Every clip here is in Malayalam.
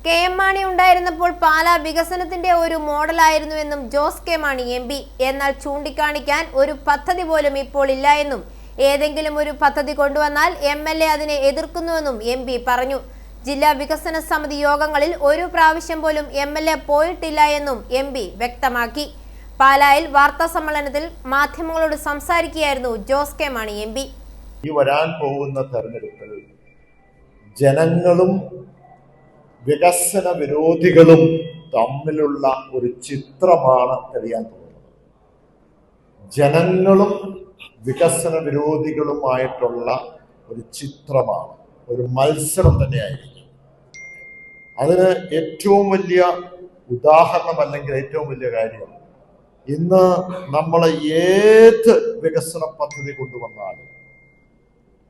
കെ.എം. മാണി ഉണ്ടായിരുന്നപ്പോൾ പാലാ വികസനത്തിന്റെ ഒരു മോഡലായിരുന്നുവെന്നും ജോസ് കെ മാണി എം.പി. എന്നാൽ ചൂണ്ടിക്കാണിക്കാൻ ഒരു പദ്ധതി പോലും ഇപ്പോൾ ഇല്ല എന്നും ഏതെങ്കിലും ഒരു പദ്ധതി കൊണ്ടുവന്നാൽ എം.എൽ.എ. അതിനെ എതിർക്കുന്നുവെന്നും എം.പി. പറഞ്ഞു. ജില്ലാ വികസന സമിതി യോഗങ്ങളിൽ ഒരു പ്രാവശ്യം പോലും എം.എൽ.എ. പോയിട്ടില്ല എന്നും എം.പി. വ്യക്തമാക്കി. പാലായിൽ വാർത്താ സമ്മേളനത്തിൽ മാധ്യമങ്ങളോട് സംസാരിക്കുകയായിരുന്നു ജോസ് കെ മാണി എം.പി. ഈ വരാൻ പോകുന്ന തെരഞ്ഞെടുപ്പിൽ ജനങ്ങളും വികസന വിരോധികളും തമ്മിലുള്ള ഒരു ചിത്രമാണ് തെളിയാൻ പോകുന്നത്. ജനങ്ങളും വികസന വിരോധികളുമായിട്ടുള്ള ഒരു ചിത്രമാണ്, ഒരു മത്സരം തന്നെയായിരിക്കും. അതിന് ഏറ്റവും വലിയ ഉദാഹരണം അല്ലെങ്കിൽ ഏറ്റവും വലിയ കാര്യം, ഇന്ന് നമ്മൾ ഏത് വികസന പദ്ധതി കൊണ്ടുവന്നാലും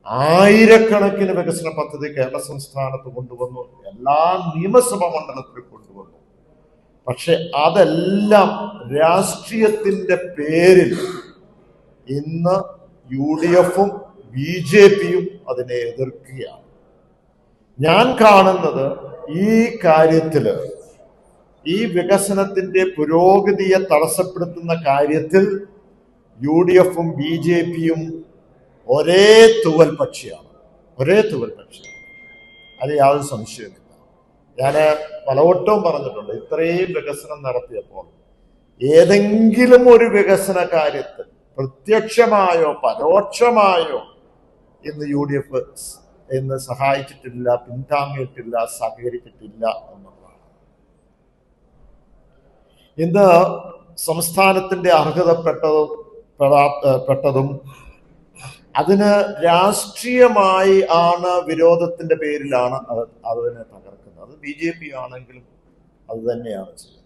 ആയിരക്കണക്കിന് വികസന പദ്ധതി കേരള സംസ്ഥാനത്ത് കൊണ്ടുവന്നു, എല്ലാ നിയമസഭാ മണ്ഡലത്തിലും കൊണ്ടുവന്നു. പക്ഷെ അതെല്ലാം രാഷ്ട്രീയത്തിന്റെ പേരിൽ ഇന്ന് UDFും BJPയും അതിനെ എതിർക്കുകയാണ്. ഞാൻ കാണുന്നത് ഈ കാര്യത്തില്, ഈ വികസനത്തിന്റെ പുരോഗതിയെ തടസ്സപ്പെടുത്തുന്ന കാര്യത്തിൽ UDFും BJPയും ഒരേ തൂവൽ പക്ഷിയാണ്. അത് യാതൊരു സംശയമില്ല. ഞാൻ പലവട്ടവും പറഞ്ഞിട്ടുണ്ട്, ഇത്രയും വികസനം നടത്തിയപ്പോൾ ഏതെങ്കിലും ഒരു വികസന കാര്യത്തിൽ പ്രത്യക്ഷമായോ പരോക്ഷമായോ ഇന്ന് UDF ഇന്ന് സഹായിച്ചിട്ടില്ല, പിന്താങ്ങിയിട്ടില്ല, സഹകരിച്ചിട്ടില്ല എന്നുള്ളതാണ്. ഇന്ന് സംസ്ഥാനത്തിന്റെ അർഹതപ്പെട്ടതും അതിന് രാഷ്ട്രീയമായി ആണ്, വിരോധത്തിന്റെ പേരിലാണ് അതിനെ തകർക്കുന്നത്. അത് BJP ആണെങ്കിലും അത് തന്നെയാണ് ചെയ്യുന്നത്.